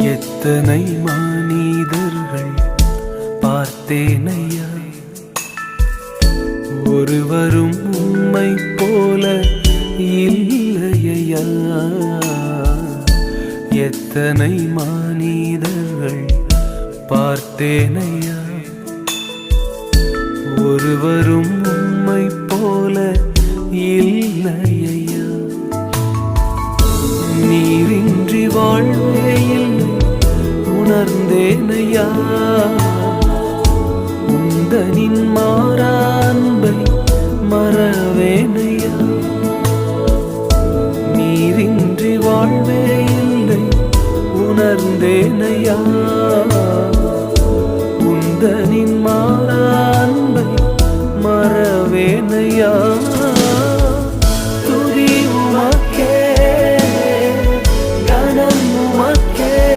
எத்தனை மனிதர்கள் பார்த்தேனையா, ஒருவரும் உம்மை போல இல்லையா. எத்தனை மனிதர்கள் பார்த்தேனையா, ஒருவரும் உம்மை போல இல்லையா. நீரின்றி வாழ்வே இல்லை உணர்ந்தேனையா, உந்தனின் மாறா அன்பை மறவேனையா. நீரின்றி வாழ்வே இல்லை உணர்ந்தேனையா, உந்தனின் மாறா அன்பை மறவேனையா.